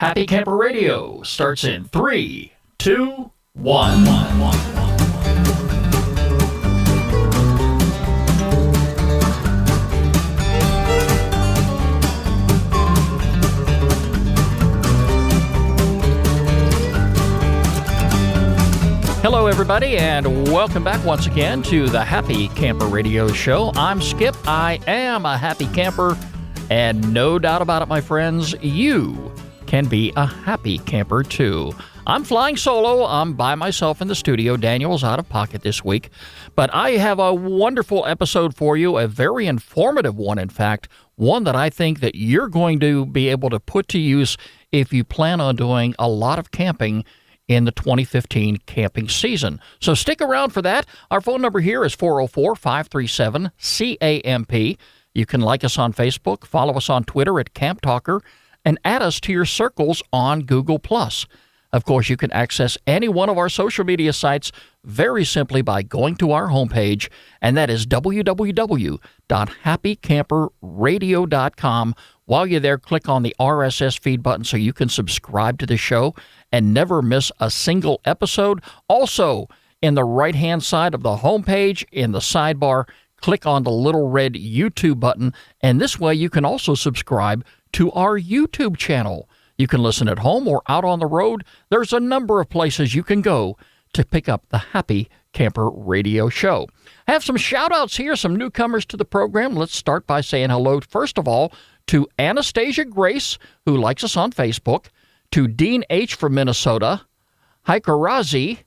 Happy Camper Radio starts in 3, 2, 1. Hello, everybody, and welcome back once again to the Happy Camper Radio Show. I'm Skip. I am a happy camper, and no doubt about it, my friends, you can be a happy camper too. I'm flying solo. I'm by myself in the studio. Daniel's out of pocket this week, but I have a wonderful episode for you, a very informative one, in fact, one that I think that you're going to be able to put to use if you plan on doing a lot of camping in the 2015 camping season. So stick around for that. Our phone number here is 404-537-CAMP. You can like us on Facebook, follow us on Twitter at Camp Talker, and add us to your circles on Google+. Of course, you can access any one of our social media sites very simply by going to our homepage, and that is www.happycamperradio.com. While you're there, click on the RSS feed button so you can subscribe to the show and never miss a single episode. Also, in the right-hand side of the homepage, in the sidebar, click on the little red YouTube button, and this way you can also subscribe to our YouTube channel. You can listen at home or out on the road. There's a number of places you can go to pick up the Happy Camper Radio Show. I have some shout-outs here, some newcomers to the program. Let's start by saying hello, first of all, to Anastasia Grace, who likes us on Facebook, to Dean H. from Minnesota, Haikarazi,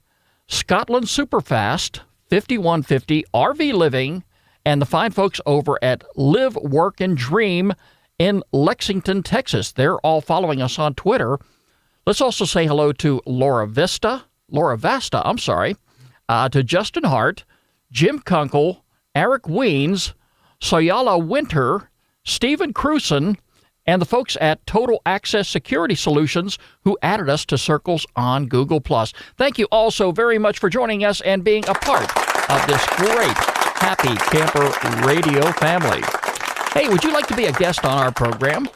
Scotland Superfast, 5150 RV Living, and the fine folks over at Live, Work, and Dream in Lexington, Texas. They're all following us on Twitter. Let's also say hello to Laura Vasta, to Justin Hart, Jim Kunkel, Eric Weens, Soyala Winter, Stephen Cruson, and the folks at Total Access Security Solutions who added us to circles on Google+. Thank you all so very much for joining us and being a part of this great Happy Camper Radio family. Hey, would you like to be a guest on our program?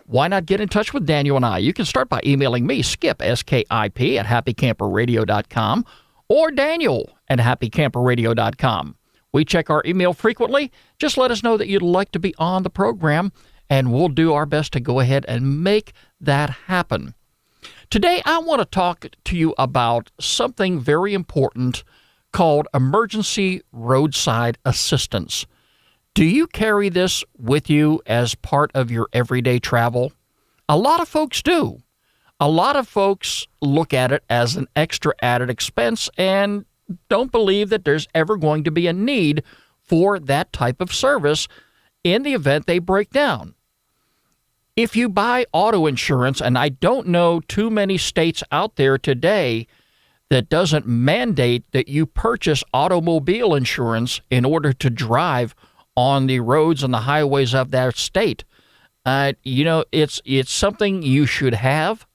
Why not get in touch with Daniel and I? You can start by emailing me, Skip, S-K-I-P, at happycamperradio.com, or Daniel at happycamperradio.com. We check our email frequently. Just let us know that you'd like to be on the program, and we'll do our best to go ahead and make that happen. Today, I want to talk to you about something very important called emergency roadside assistance. Do you carry this with you as part of your everyday travel? A lot of folks do. A lot of folks look at it as an extra added expense and don't believe that there's ever going to be a need for that type of service in the event they break down. If you buy auto insurance, and I don't know too many states out there today that doesn't mandate that you purchase automobile insurance in order to drive on the roads and the highways of that state. It's something you should have.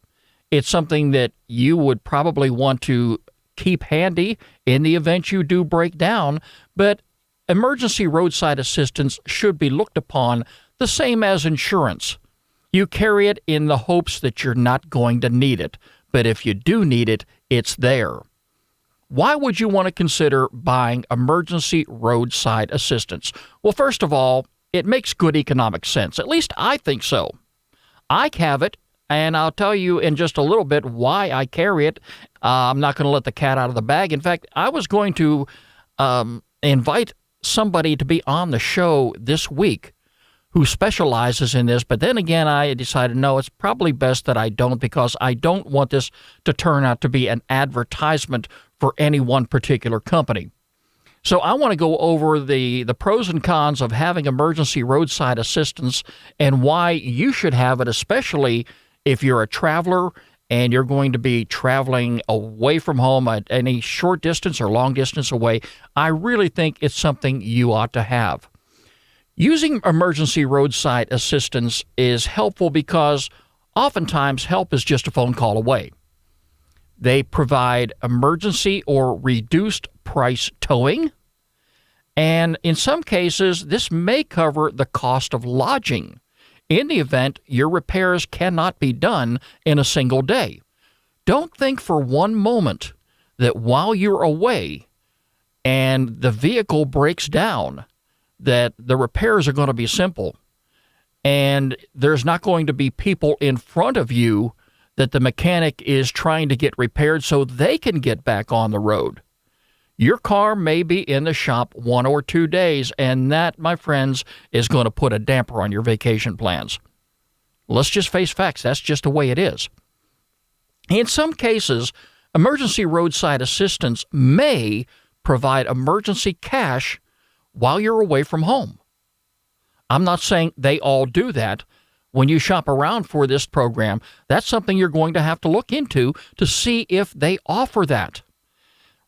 It's something that you would probably want to keep handy in the event you do break down, but emergency roadside assistance should be looked upon the same as insurance. You carry it in the hopes that you're not going to need it, but if you do need it, it's there. Why would you want to consider buying emergency roadside assistance? Well, first of all, it makes good economic sense. At least I think so. I have it, and I'll tell you in just a little bit why I carry it. I'm not going to let the cat out of the bag. In fact, I was going to invite somebody to be on the show this week who specializes in this, but then again, I decided, no, it's probably best that I don't, because I don't want this to turn out to be an advertisement for any one particular company. So I want to go over the pros and cons of having emergency roadside assistance and why you should have it, especially if you're a traveler and you're going to be traveling away from home at any short distance or long distance away. I really think it's something you ought to have. Using emergency roadside assistance is helpful because oftentimes help is just a phone call away. They provide emergency or reduced price towing, and in some cases, this may cover the cost of lodging in the event your repairs cannot be done in a single day. Don't think for one moment that while you're away and the vehicle breaks down, that the repairs are going to be simple and there's not going to be people in front of you that the mechanic is trying to get repaired so they can get back on the road. Your car may be in the shop 1 or 2 days, and that, my friends, is going to put a damper on your vacation plans. Let's just face facts. That's just the way it is. In some cases, emergency roadside assistance may provide emergency cash while you're away from home. I'm not saying they all do that. When you shop around for this program, that's something you're going to have to look into to see if they offer that.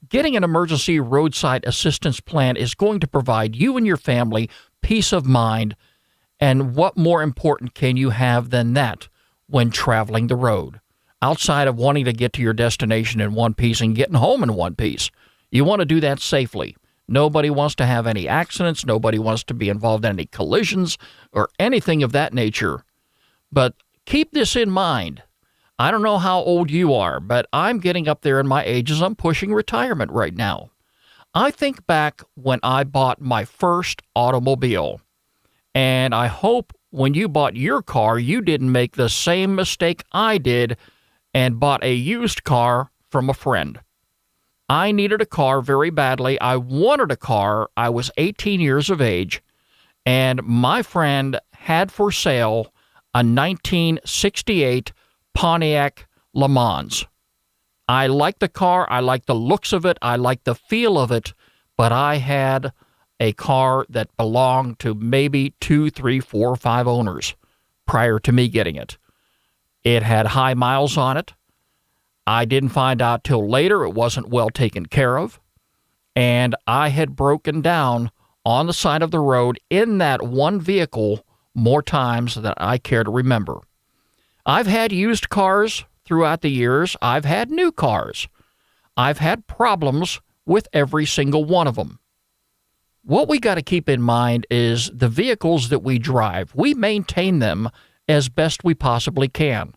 Getting an emergency roadside assistance plan is going to provide you and your family peace of mind, and what more important can you have than that when traveling the road? Outside of wanting to get to your destination in one piece and getting home in one piece, you want to do that safely. Nobody wants to have any accidents. Nobody wants to be involved in any collisions or anything of that nature. But keep this in mind. I don't know how old you are, but I'm getting up there in my ages. I'm pushing retirement right now. I think back when I bought my first automobile, and I hope when you bought your car, you didn't make the same mistake I did and bought a used car from a friend. I needed a car very badly. I wanted a car. I was 18 years of age, and my friend had for sale a 1968 Pontiac Le Mans. I liked the car. I liked the looks of it. I liked the feel of it, but I had a car that belonged to maybe 2, 3, 4, 5 owners prior to me getting it. It had high miles on it. I didn't find out till later it wasn't well taken care of, and I had broken down on the side of the road in that one vehicle more times than I care to remember. I've had used cars throughout the years. I've had new cars. I've had problems with every single one of them. What we got to keep in mind is the vehicles that we drive, we maintain them as best we possibly can.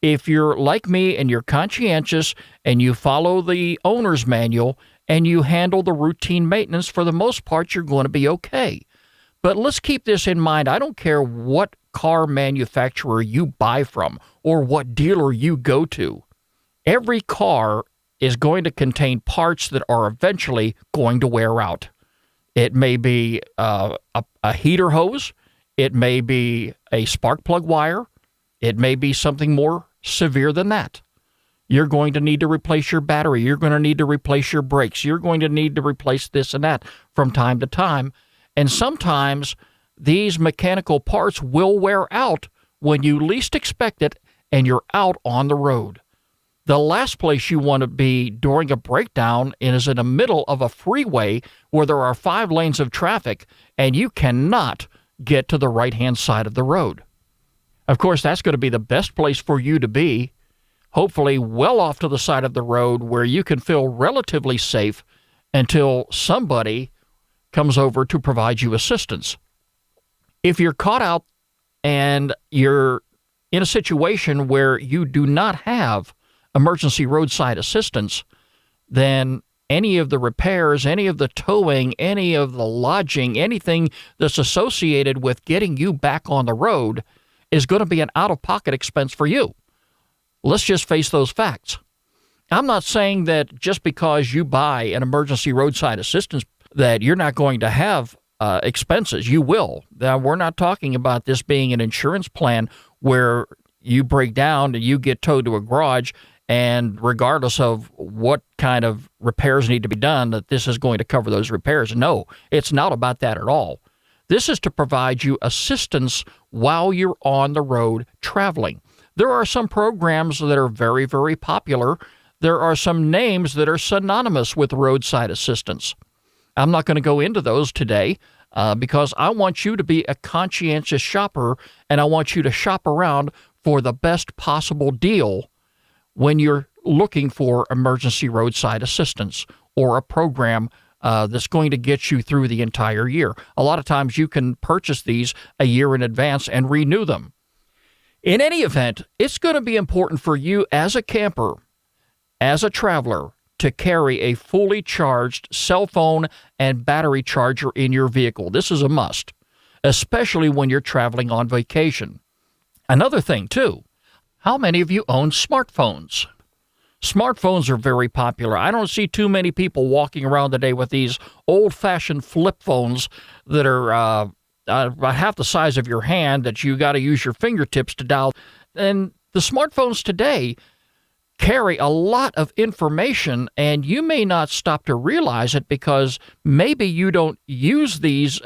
If you're like me and you're conscientious and you follow the owner's manual and you handle the routine maintenance, for the most part, you're going to be okay. But let's keep this in mind. I don't care what car manufacturer you buy from or what dealer you go to. Every car is going to contain parts that are eventually going to wear out. It may be a heater hose. It may be a spark plug wire. It may be something more severe than that. You're going to need to replace your battery. You're going to need to replace your brakes. You're going to need to replace this and that from time to time. And sometimes these mechanical parts will wear out when you least expect it and you're out on the road. The last place you want to be during a breakdown is in the middle of a freeway where there are 5 lanes of traffic and you cannot get to the right-hand side of the road. Of course, that's going to be the best place for you to be, hopefully well off to the side of the road where you can feel relatively safe until somebody comes over to provide you assistance. If you're caught out and you're in a situation where you do not have emergency roadside assistance, then any of the repairs, any of the towing, any of the lodging, anything that's associated with getting you back on the road is going to be an out-of-pocket expense for you. Let's just face those facts. I'm not saying that just because you buy an emergency roadside assistance that you're not going to have expenses. You will. Now, we're not talking about this being an insurance plan where you break down and you get towed to a garage, and regardless of what kind of repairs need to be done, that this is going to cover those repairs. No, it's not about that at all. This is to provide you assistance while you're on the road traveling. There are some programs that are very, very popular. There are some names that are synonymous with roadside assistance. I'm not going to go into those today because I want you to be a conscientious shopper, and I want you to shop around for the best possible deal when you're looking for emergency roadside assistance or a program that's going to get you through the entire year. A lot of times you can purchase these a year in advance and renew them. In any event, it's going to be important for you as a camper, as a traveler, to carry a fully charged cell phone and battery charger in your vehicle. This is a must, especially when you're traveling on vacation. Another thing, too, how many of you own smartphones? Smartphones are very popular. I don't see too many people walking around today with these old-fashioned flip phones that are about half the size of your hand that you got to use your fingertips to dial. And the smartphones today carry a lot of information, and you may not stop to realize it because maybe you don't use these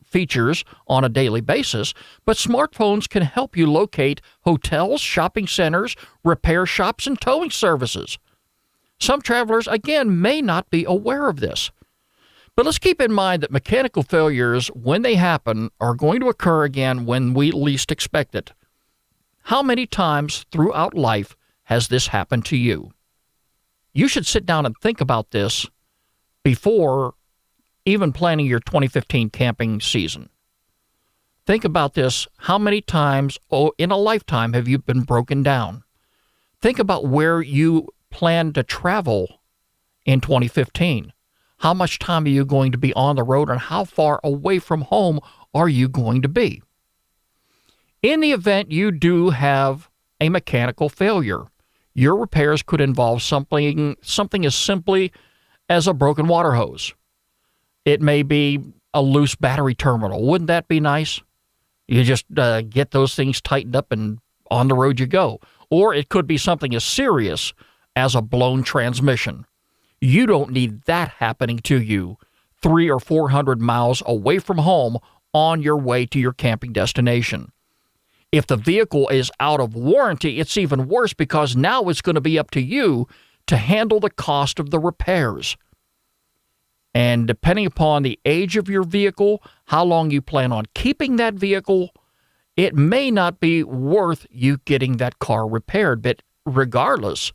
features on a daily basis, but smartphones can help you locate hotels, shopping centers, repair shops, and towing services. Some travelers, again, may not be aware of this. But let's keep in mind that mechanical failures, when they happen, are going to occur again when we least expect it. How many times throughout life has this happened to you? You should sit down and think about this before even planning your 2015 camping season. Think about this. How many times in a lifetime have you been broken down? Think about where you plan to travel in 2015. How much time are you going to be on the road, and how far away from home are you going to be? In the event you do have a mechanical failure, your repairs could involve something as simply as a broken water hose. It may be a loose battery terminal. Wouldn't that be nice? You just get those things tightened up and on the road you go. Or it could be something as serious as a blown transmission. You don't need that happening to you 300 or 400 miles away from home on your way to your camping destination. If the vehicle is out of warranty, it's even worse because now it's going to be up to you to handle the cost of the repairs. And depending upon the age of your vehicle, how long you plan on keeping that vehicle, it may not be worth you getting that car repaired. But regardless,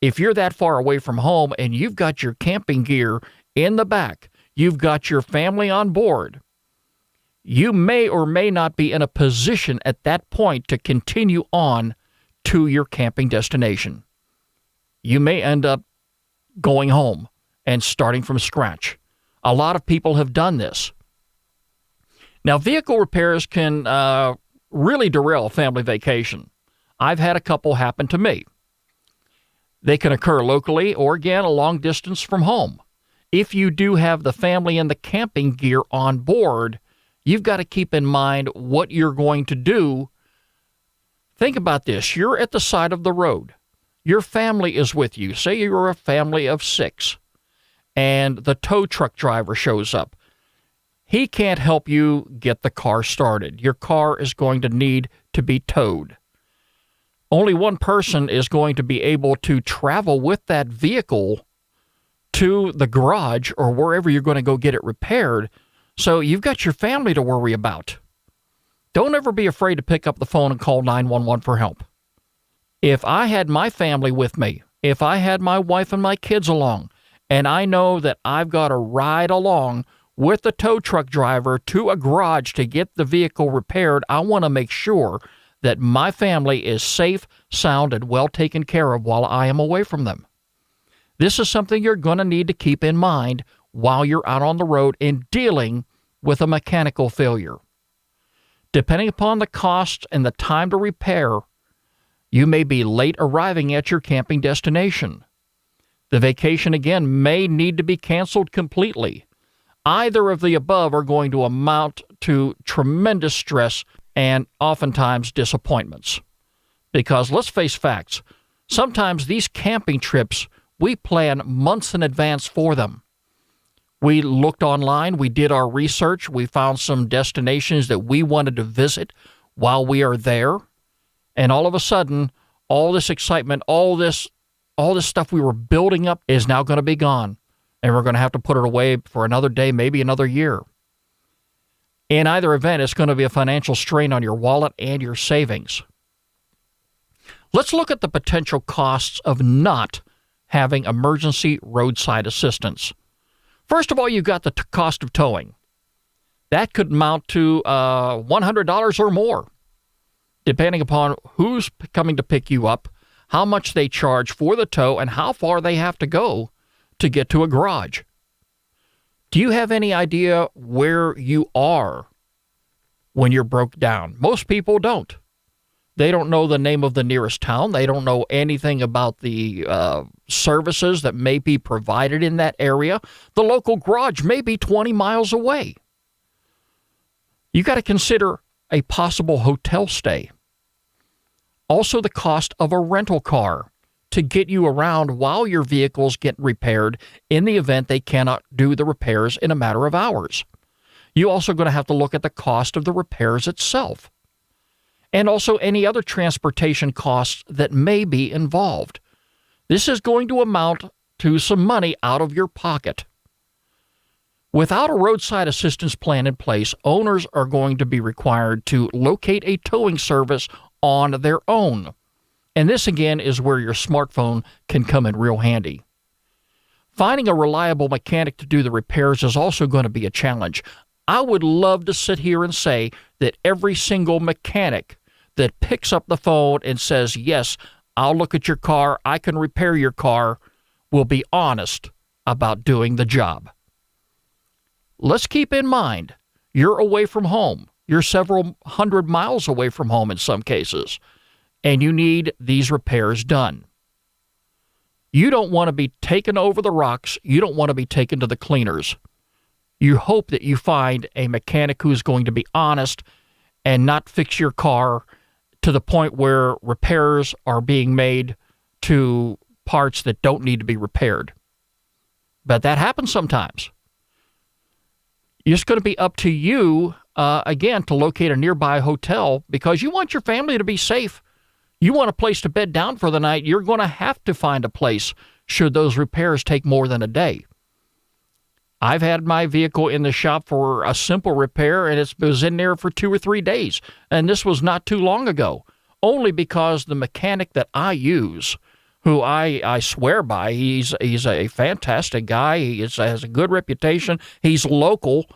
if you're that far away from home and you've got your camping gear in the back, you've got your family on board, you may or may not be in a position at that point to continue on to your camping destination. You may end up going home and starting from scratch. A lot of people have done this. Now, vehicle repairs can really derail a family vacation. I've had a couple happen to me. They can occur locally or, again, a long distance from home. If you do have the family and the camping gear on board, you've got to keep in mind what you're going to do. Think about this. You're at the side of the road. Your family is with you. Say you're a family of 6, and the tow truck driver shows up. He can't help you get the car started. Your car is going to need to be towed. Only one person is going to be able to travel with that vehicle to the garage or wherever you're going to go get it repaired. So you've got your family to worry about. Don't ever be afraid to pick up the phone and call 911 for help. If I had my family with me, if I had my wife and my kids along, and I know that I've got to ride along with the tow truck driver to a garage to get the vehicle repaired, I want to make sure that my family is safe, sound, and well taken care of while I am away from them. This is something you're going to need to keep in mind while you're out on the road in dealing with a mechanical failure. Depending upon the cost and the time to repair, you may be late arriving at your camping destination. The vacation, again, may need to be canceled completely. Either of the above are going to amount to tremendous stress and oftentimes disappointments. Because let's face facts, sometimes these camping trips, we plan months in advance for them. We looked online, we did our research, we found some destinations that we wanted to visit while we are there, and all of a sudden, all this excitement, all this stuff we were building up is now going to be gone, and we're going to have to put it away for another day, maybe another year. In either event, it's going to be a financial strain on your wallet and your savings. Let's look at the potential costs of not having emergency roadside assistance. First of all, you've got the cost of towing. That could amount to $100 or more, depending upon who's coming to pick you up, how much they charge for the tow, and how far they have to go to get to a garage. Do you have any idea where you are when you're broke down? Most people don't. They don't know the name of the nearest town. They don't know anything about the services that may be provided in that area. The local garage may be 20 miles away. You got to consider a possible hotel stay. Also, the cost of a rental car to get you around while your vehicles get repaired in the event they cannot do the repairs in a matter of hours. You're also going to have to look at the cost of the repairs itself, and also any other transportation costs that may be involved. This is going to amount to some money out of your pocket. Without a roadside assistance plan in place, owners are going to be required to locate a towing service on their own. And this, again, is where your smartphone can come in real handy. Finding a reliable mechanic to do the repairs is also going to be a challenge. I would love to sit here and say that every single mechanic that picks up the phone and says, yes, I'll look at your car, I can repair your car, will be honest about doing the job. Let's keep in mind, you're away from home. You're several hundred miles away from home in some cases, and you need these repairs done. You don't want to be taken over the rocks. You don't want to be taken to the cleaners. You hope that you find a mechanic who's going to be honest and not fix your car to the point where repairs are being made to parts that don't need to be repaired. But that happens sometimes. It's going to be up to you, again, to locate a nearby hotel because you want your family to be safe. You want a place to bed down for the night. You're going to have to find a place should those repairs take more than a day. I've had my vehicle in the shop for a simple repair, and it was in there for 2 or 3 days. And this was not too long ago, only because the mechanic that I use, who I swear by, he's a fantastic guy. He has a good reputation. He's local.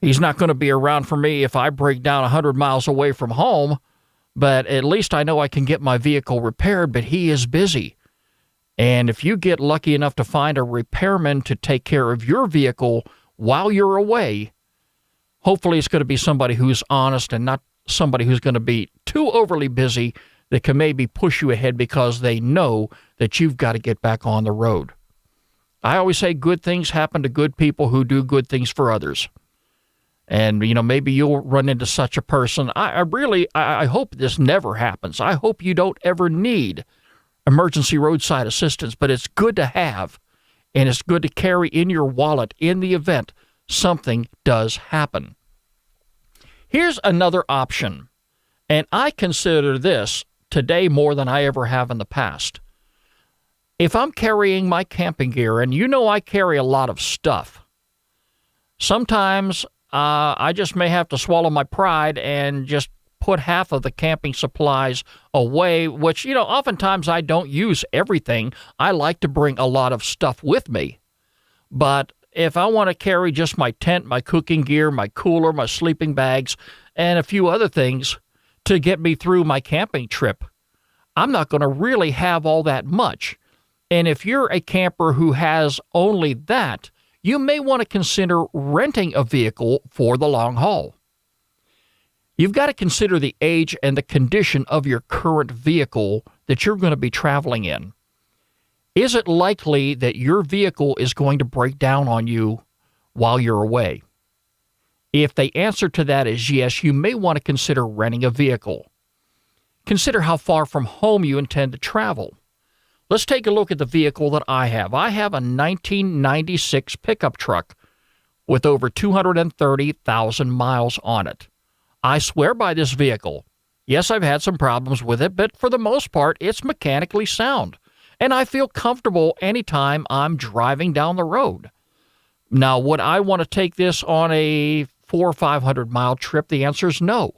He's not going to be around for me if I break down 100 miles away from home, but at least I know I can get my vehicle repaired, but he is busy. And if you get lucky enough to find a repairman to take care of your vehicle while you're away, hopefully it's going to be somebody who's honest and not somebody who's going to be too overly busy that can maybe push you ahead because they know that you've got to get back on the road. I always say good things happen to good people who do good things for others. And, maybe you'll run into such a person. I hope this never happens. I hope you don't ever need emergency roadside assistance, but it's good to have, and it's good to carry in your wallet in the event something does happen. Here's another option, and I consider this today more than I ever have in the past. If I'm carrying my camping gear, and I carry a lot of stuff, sometimes I just may have to swallow my pride and just put half of the camping supplies away, which, oftentimes I don't use everything. I like to bring a lot of stuff with me. But if I want to carry just my tent, my cooking gear, my cooler, my sleeping bags, and a few other things to get me through my camping trip, I'm not going to really have all that much. And if you're a camper who has only that, you may want to consider renting a vehicle for the long haul. You've got to consider the age and the condition of your current vehicle that you're going to be traveling in. Is it likely that your vehicle is going to break down on you while you're away? If the answer to that is yes, you may want to consider renting a vehicle. Consider how far from home you intend to travel. Let's take a look at the vehicle that I have. I have a 1996 pickup truck with over 230,000 miles on it. I swear by this vehicle. Yes, I've had some problems with it, but for the most part, it's mechanically sound. And I feel comfortable anytime I'm driving down the road. Now, would I want to take this on a 400 or 500 mile trip? The answer is no.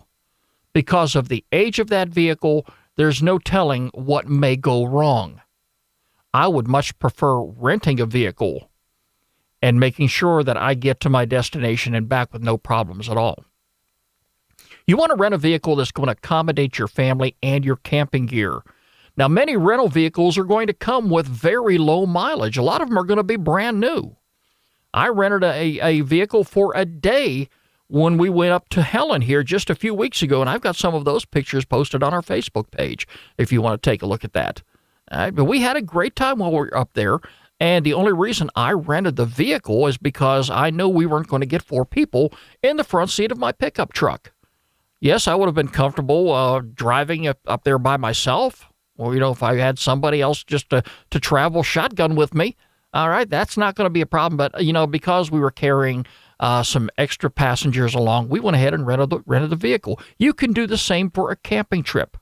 Because of the age of that vehicle, there's no telling what may go wrong. I would much prefer renting a vehicle. and making sure that I get to my destination and back with no problems at all. You want to rent a vehicle that's going to accommodate your family and your camping gear. Now, many rental vehicles are going to come with very low mileage. A lot of them are going to be brand new. I rented a vehicle for a day when we went up to Helen here just a few weeks ago, and I've got some of those pictures posted on our Facebook page if you want to take a look at that. But we had a great time while we were up there, and the only reason I rented the vehicle is because I knew we weren't going to get 4 people in the front seat of my pickup truck. Yes, I would have been comfortable driving up there by myself, or, if I had somebody else just to travel shotgun with me. All right, that's not going to be a problem. But, because we were carrying some extra passengers along, we went ahead and rented the vehicle. You can do the same for a camping trip.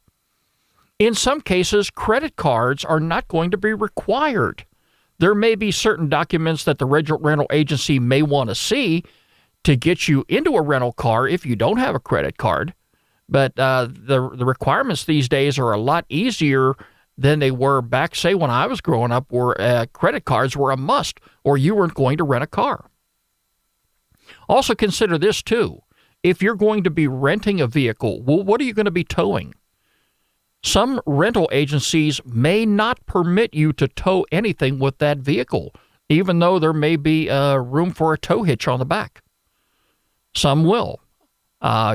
In some cases, credit cards are not going to be required. There may be certain documents that the rental agency may want to see to get you into a rental car if you don't have a credit card. But the requirements these days are a lot easier than they were back, say, when I was growing up, where credit cards were a must, or you weren't going to rent a car. Also consider this, too. If you're going to be renting a vehicle, well, what are you going to be towing? Some rental agencies may not permit you to tow anything with that vehicle, even though there may be room for a tow hitch on the back. Some will.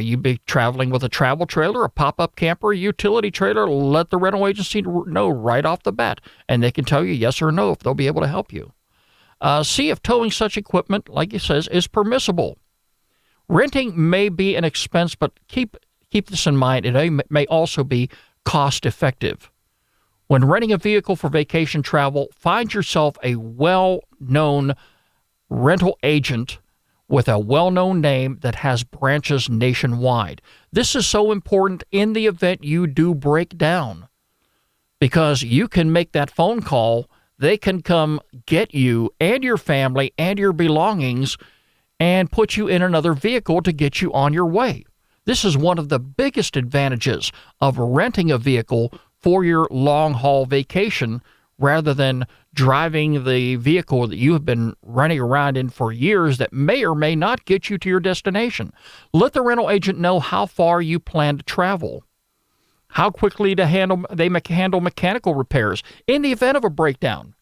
You be traveling with a travel trailer, a pop-up camper, a utility trailer, let the rental agency know right off the bat, and they can tell you yes or no if they'll be able to help you. See if towing such equipment, like it says, is permissible. Renting may be an expense, but keep this in mind. It may also be cost-effective. When renting a vehicle for vacation travel, find yourself a well-known rental agent with a well-known name that has branches nationwide. This is so important in the event you do break down, because you can make that phone call. They can come get you and your family and your belongings and put you in another vehicle to get you on your way. This is one of the biggest advantages of renting a vehicle for your long-haul vacation rather than driving the vehicle that you have been running around in for years that may or may not get you to your destination. Let the rental agent know how far you plan to travel, how quickly they handle mechanical repairs in the event of a breakdown.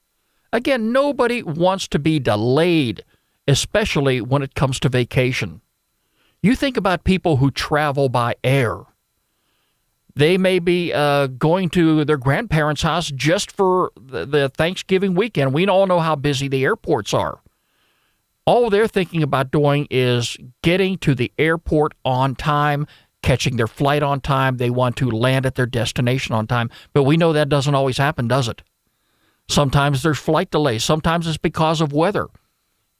Again, nobody wants to be delayed, especially when it comes to vacation. You think about people who travel by air. They may be going to their grandparents' house just for the Thanksgiving weekend. We all know how busy the airports are. All they're thinking about doing is getting to the airport on time, catching their flight on time. They want to land at their destination on time. But we know that doesn't always happen, does it? Sometimes there's flight delays. Sometimes it's because of weather.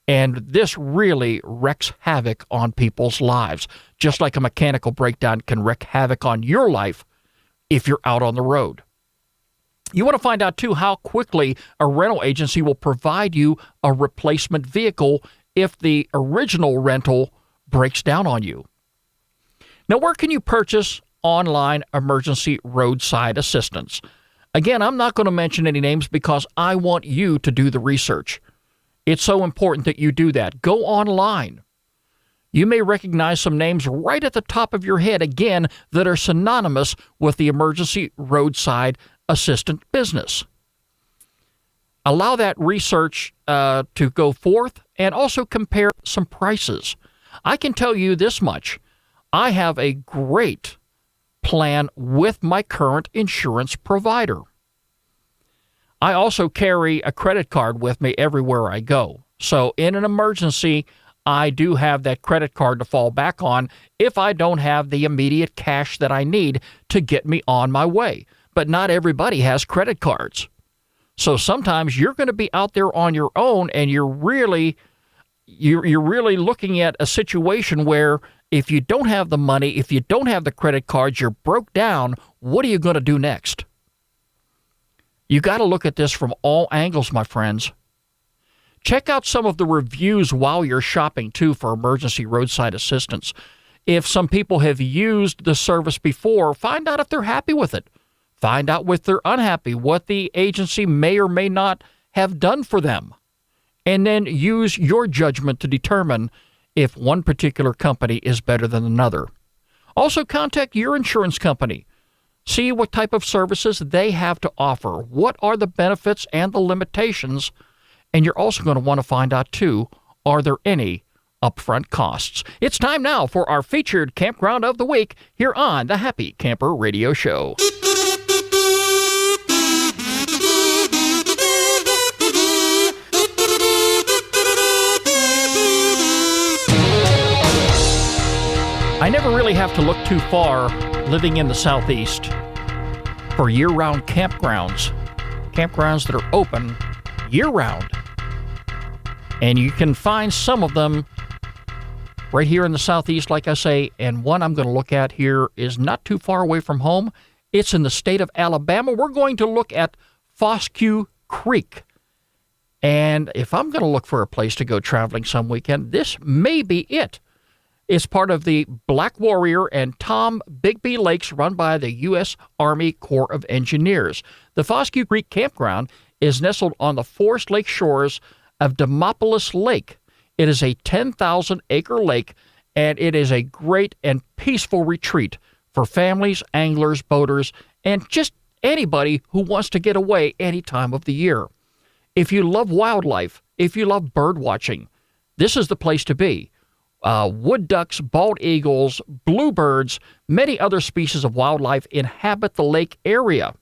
And this really wreaks havoc on people's lives, just like a mechanical breakdown can wreak havoc on your life if you're out on the road. You want to find out, too, how quickly a rental agency will provide you a replacement vehicle if the original rental breaks down on you. Now, where can you purchase online emergency roadside assistance? Again, I'm not going to mention any names because I want you to do the research. It's so important that you do that. Go online. You may recognize some names right at the top of your head, again, that are synonymous with the emergency roadside assistant business. Allow that research to go forth and also compare some prices. I can tell you this much. I have a great plan with my current insurance provider. I also carry a credit card with me everywhere I go. So in an emergency, I do have that credit card to fall back on if I don't have the immediate cash that I need to get me on my way. But not everybody has credit cards. So sometimes you're going to be out there on your own, and you're really looking at a situation where if you don't have the money, if you don't have the credit cards, you're broke down, what are you going to do next? You got to look at this from all angles, my friends. Check out some of the reviews while you're shopping, too, for emergency roadside assistance. If some people have used the service before, find out if they're happy with it. Find out if they're unhappy, what the agency may or may not have done for them. and then use your judgment to determine if one particular company is better than another. Also, contact your insurance company. See what type of services they have to offer. What are the benefits and the limitations? And you're also going to want to find out, too, are there any upfront costs? It's time now for our featured campground of the week here on the Happy Camper Radio Show. I never really have to look too far living in the Southeast for year-round campgrounds that are open year-round. And you can find some of them right here in the Southeast, like I say, and one I'm going to look at here is not too far away from home. It's in the state of Alabama. We're going to look at Fosque Creek. And if I'm going to look for a place to go traveling some weekend, this may be it. It's part of the Black Warrior and Tom Bigby Lakes run by the U.S. Army Corps of Engineers. The Fosque Creek Campground is nestled on the Forest Lake shores of Demopolis Lake. It is a 10,000-acre lake, and it is a great and peaceful retreat for families, anglers, boaters, and just anybody who wants to get away any time of the year. If you love wildlife, if you love bird watching, this is the place to be. Wood ducks, bald eagles, bluebirds, many other species of wildlife inhabit the lake area.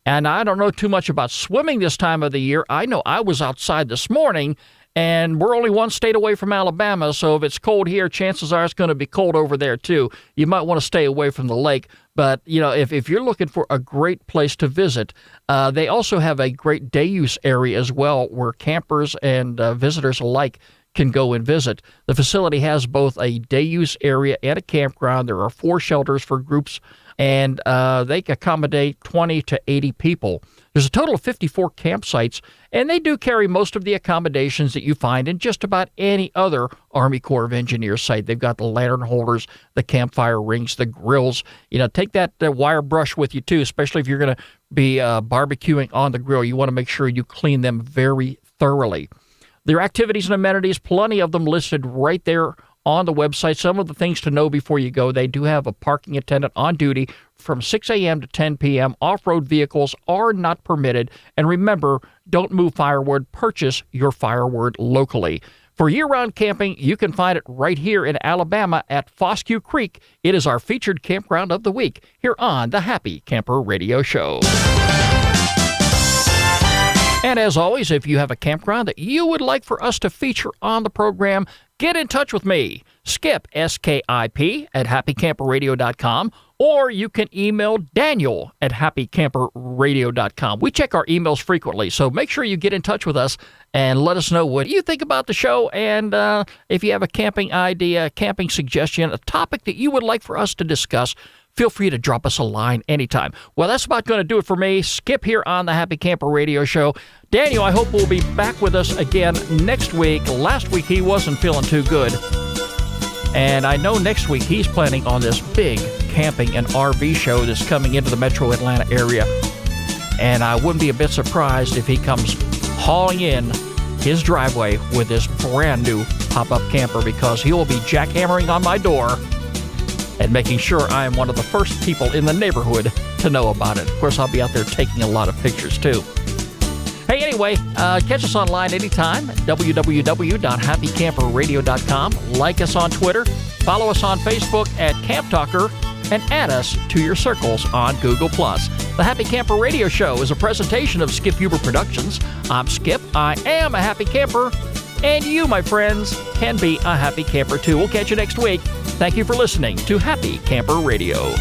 And I don't know too much about swimming this time of the year. I know I was outside this morning, and we're only one state away from Alabama, so if it's cold here, chances are it's going to be cold over there too. You might want to stay away from the lake, but if you're looking for a great place to visit, they also have a great day use area as well where campers and visitors alike can go and visit. The facility has both a day use area and a campground. There are 4 shelters for groups, and they can accommodate 20 to 80 people. There's a total of 54 campsites, and they do carry most of the accommodations that you find in just about any other Army Corps of Engineers site. They've got the lantern holders, the campfire rings, the grills. Take that wire brush with you too, especially if you're going to be barbecuing on the grill. You want to make sure you clean them very thoroughly. Their activities and amenities, plenty of them listed right there on the website. Some of the things to know before you go: they do have a parking attendant on duty from 6 a.m. to 10 p.m. Off-road vehicles are not permitted. And remember, don't move firewood. Purchase your firewood locally. For year-round camping, you can find it right here in Alabama at Fosque Creek. It is our featured campground of the week here on the Happy Camper Radio Show. And as always, if you have a campground that you would like for us to feature on the program, get in touch with me, Skip, S-K-I-P, at happycamperradio.com, or you can email Daniel at happycamperradio.com. We check our emails frequently, so make sure you get in touch with us and let us know what you think about the show, and if you have a camping idea, camping suggestion, a topic that you would like for us to discuss, feel free to drop us a line anytime. Well, that's about going to do it for me. Skip here on the Happy Camper Radio Show. Daniel, I hope will be back with us again next week. Last week he wasn't feeling too good. And I know next week he's planning on this big camping and RV show that's coming into the metro Atlanta area. And I wouldn't be a bit surprised if he comes hauling in his driveway with this brand new pop-up camper, because he will be jackhammering on my door and making sure I am one of the first people in the neighborhood to know about it. Of course, I'll be out there taking a lot of pictures, too. Hey, anyway, catch us online anytime, www.happycamperradio.com. Like us on Twitter, follow us on Facebook at Camp Talker, and add us to your circles on Google+. The Happy Camper Radio Show is a presentation of Skip Huber Productions. I'm Skip. I am a happy camper. And you, my friends, can be a happy camper, too. We'll catch you next week. Thank you for listening to Happy Camper Radio.